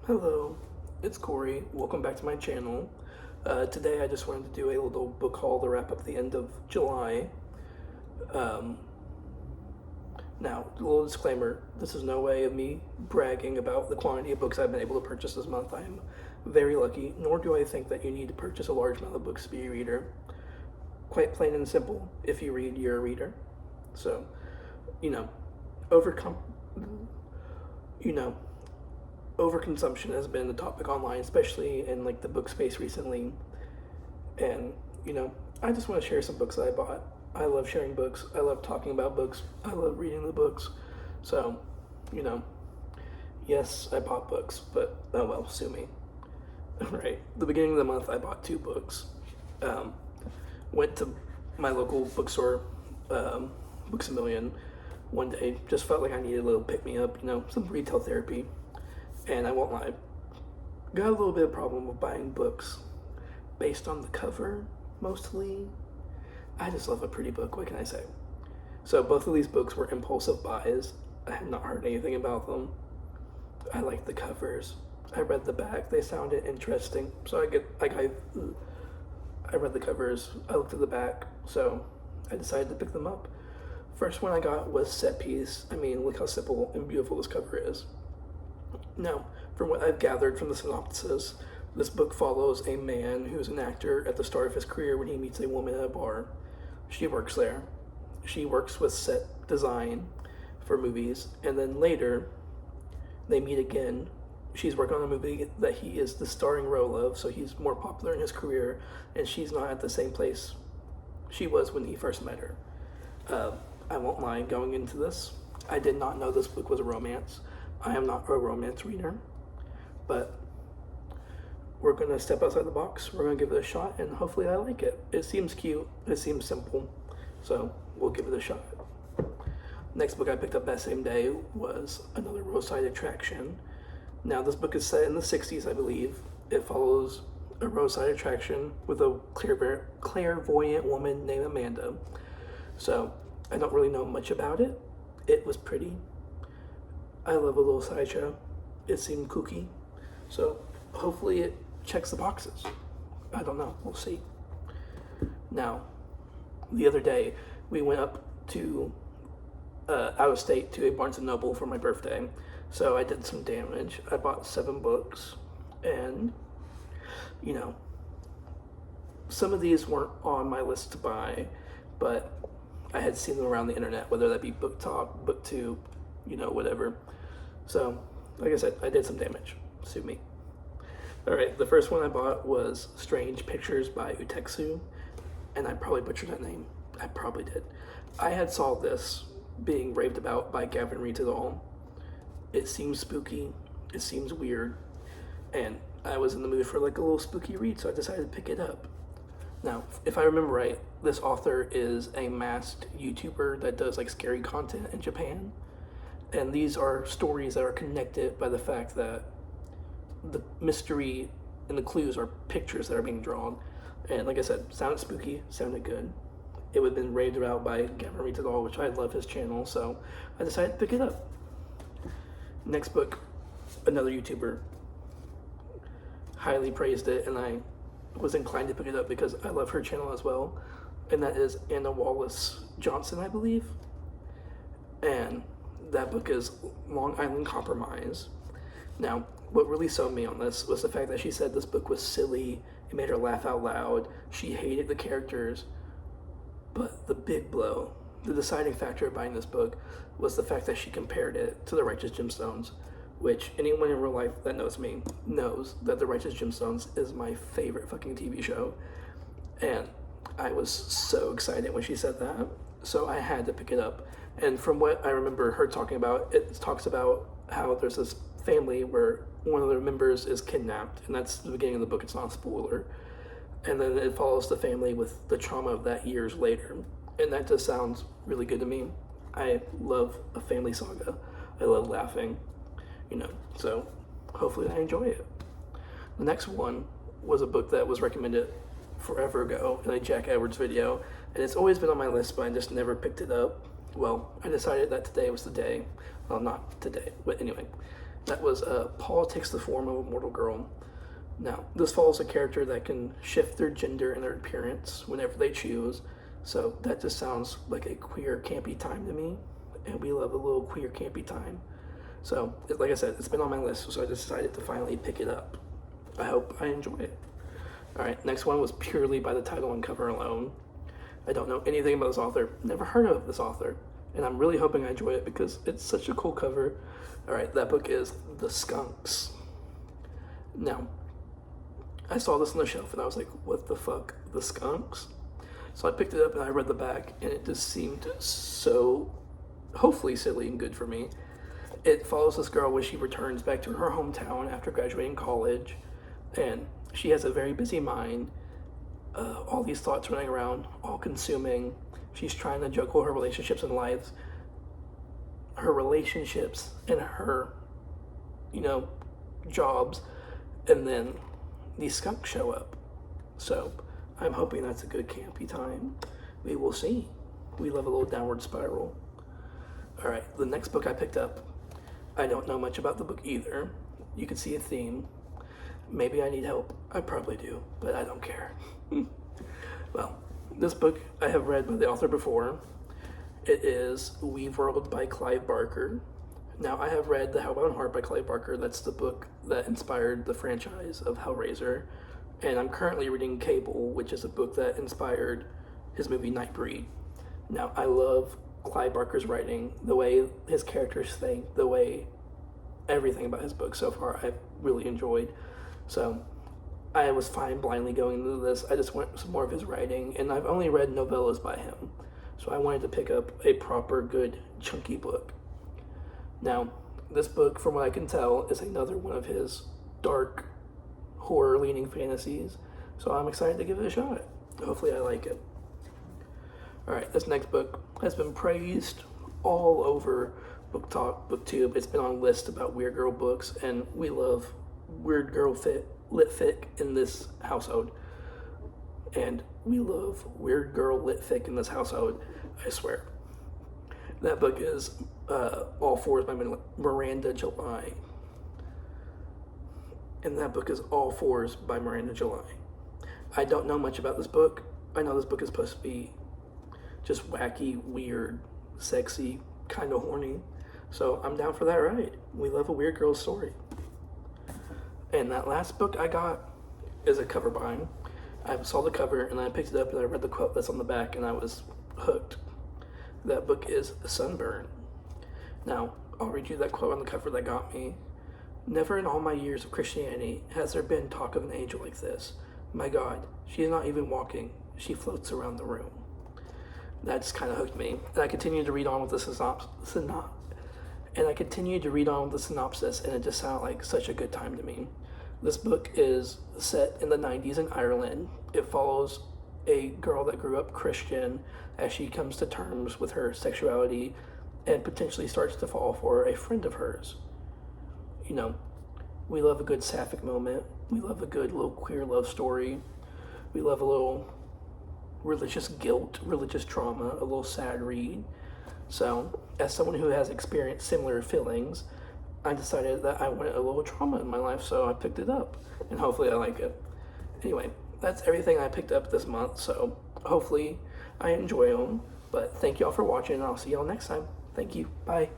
Hello, it's Corey. Welcome back to my channel. Today I just wanted to do a little book haul to wrap up the end of July. Um, Now, a little disclaimer, this is no way of me bragging about the quantity of books I've been able to purchase this month. I am very lucky, nor do I think that you need to purchase a large amount of books to be a reader. Quite plain and simple, if you read, you're a reader. So, you know, overcome, you know, overconsumption has been the topic online, especially in like the book space recently. And I just want to share some books that I bought. I love sharing books. I love talking about books. I love reading the books. So, you know, yes, I bought books, but oh well, sue me. Right. The beginning of the month, I bought 2 books. Um, Went to my local bookstore, Books a Million, one day. Just felt like I needed a little pick me up, some retail therapy. And I won't lie, got a little bit of problem with buying books based on the cover, mostly. I just love a pretty book, what can I say? So both of these books were impulsive buys. I had not heard anything about them. I liked the covers. I read the back, they sounded interesting. So I read the covers, I looked at the back, so I decided to pick them up. First one I got was Set Piece. I mean, look how simple and beautiful this cover is. Now, from what I've gathered from the synopsis, this book follows a man who's an actor at the start of his career when he meets a woman at a bar. She works there. She works with set design for movies, and then later they meet again. She's working on a movie that he is the starring role of, so he's more popular in his career, and she's not at the same place she was when he first met her. I won't lie, going into this, I did not know this book was a romance. I am not a romance reader, but we're going to step outside the box. We're going to give it a shot, and hopefully I like it. It seems cute. It seems simple, so we'll give it a shot. Next book I picked up that same day was another roadside attraction. Now, this book is set in the 60s, I believe. It follows a roadside attraction with a clairvoyant woman named Amanda. So, I don't really know much about it. It was pretty. I love a little sideshow. It seemed kooky. So, hopefully it checks the boxes. I don't know. We'll see. Now, the other day, we went up to out of state to a Barnes & Noble for my birthday. So I did some damage. I bought 7 books, and some of these weren't on my list to buy, but I had seen them around the internet, whether that be BookTok, BookTube, whatever. So, like I said, I did some damage. Sue me. Alright, the first one I bought was Strange Pictures by Uteksu, and I probably butchered that name. I probably did. I had saw this being raved about by Gavin Reads It All. It seems spooky, it seems weird, and I was in the mood for like a little spooky read, so I decided to pick it up. Now, if I remember right, this author is a masked YouTuber that does like scary content in Japan, and these are stories that are connected by the fact that the mystery and the clues are pictures that are being drawn. And like I said, sounded spooky, sounded good. It would have been raved about by Gavin Reads It All, which I love his channel, so I decided to pick it up. Next book, another YouTuber highly praised it, and I was inclined to pick it up because I love her channel as well, and that is Anna Wallace Johnson, I believe. And that book is Long Island Compromise. Now, what really sold me on this was the fact that she said this book was silly, it made her laugh out loud, she hated the characters, but the big blow, the deciding factor of buying this book was the fact that she compared it to The Righteous Gemstones, which anyone in real life that knows me knows that The Righteous Gemstones is my favorite fucking TV show. And I was so excited when she said that, so I had to pick it up. And from what I remember her talking about, it talks about how there's this family where one of their members is kidnapped, and that's the beginning of the book. It's not a spoiler. And then it follows the family with the trauma of that years later, and that just sounds really good to me. I love a family saga. I love laughing, so hopefully I enjoy it. The next one was a book that was recommended forever ago in a Jack Edwards video, and it's always been on my list, but I just never picked it up. Well, I decided that today was the day. Well, not today, but anyway. That was Paul Takes the Form of a Mortal Girl. Now, this follows a character that can shift their gender and their appearance whenever they choose. So that just sounds like a queer, campy time to me. And we love a little queer, campy time. So, like I said, it's been on my list, so I decided to finally pick it up. I hope I enjoy it. Alright, next one was purely by the title and cover alone. I don't know anything about this author, never heard of this author, and I'm really hoping I enjoy it because it's such a cool cover. Alright, that book is The Skunks. Now, I saw this on the shelf and I was like, what the fuck? The Skunks? So I picked it up and I read the back, and it just seemed so, hopefully, silly and good for me. It follows this girl when she returns back to her hometown after graduating college, and she has a very busy mind, all these thoughts running around, all consuming. She's trying to juggle her relationships and lives, her relationships and her, jobs, and then these skunks show up. So I'm hoping that's a good campy time. We will see. We love a little downward spiral. All right, the next book I picked up, I don't know much about the book either. You can see a theme. Maybe I need help. I probably do, but I don't care. Well, this book I have read by the author before. It is Weaveworld by Clive Barker. Now, I have read The Hellbound Heart by Clive Barker. That's the book that inspired the franchise of Hellraiser. And I'm currently reading Cable, which is a book that inspired his movie Nightbreed. Now, I love Clive Barker's writing, the way his characters think, the way everything about his book so far I've really enjoyed. So I was fine blindly going into this. I just want some more of his writing, and I've only read novellas by him. So I wanted to pick up a proper, good, chunky book. Now, this book, from what I can tell, is another one of his dark, horror-leaning fantasies. So I'm excited to give it a shot. Hopefully I like it. Alright, this next book has been praised all over Book Talk, BookTube. It's been on a list about Weird Girl books, and we love Weird Girl lit fic in this household. And we love Weird Girl lit fic in this household, I swear. That book is All Fours by Miranda July. And that book is All Fours by Miranda July. I don't know much about this book. I know this book is supposed to be just wacky, weird, sexy, kind of horny. So I'm down for that ride. We love a weird girl story. And that last book I got is a cover bind. I saw the cover and I picked it up and I read the quote that's on the back and I was hooked. That book is Sunburn. Now, I'll read you that quote on the cover that got me. Never in all my years of Christianity has there been talk of an angel like this. My God, she is not even walking. She floats around the room. That just kind of hooked me. And I continued to read on with the synopsis, and it just sounded like such a good time to me. This book is set in the 90s in Ireland. It follows a girl that grew up Christian as she comes to terms with her sexuality and potentially starts to fall for a friend of hers. We love a good sapphic moment. We love a good little queer love story. We love a little religious guilt, religious trauma, a little sad read. So, as someone who has experienced similar feelings, I decided that I wanted a little trauma in my life, so I picked it up, and hopefully I like it. Anyway, that's everything I picked up this month, so hopefully I enjoy them. But thank y'all for watching, and I'll see y'all next time. Thank you. Bye.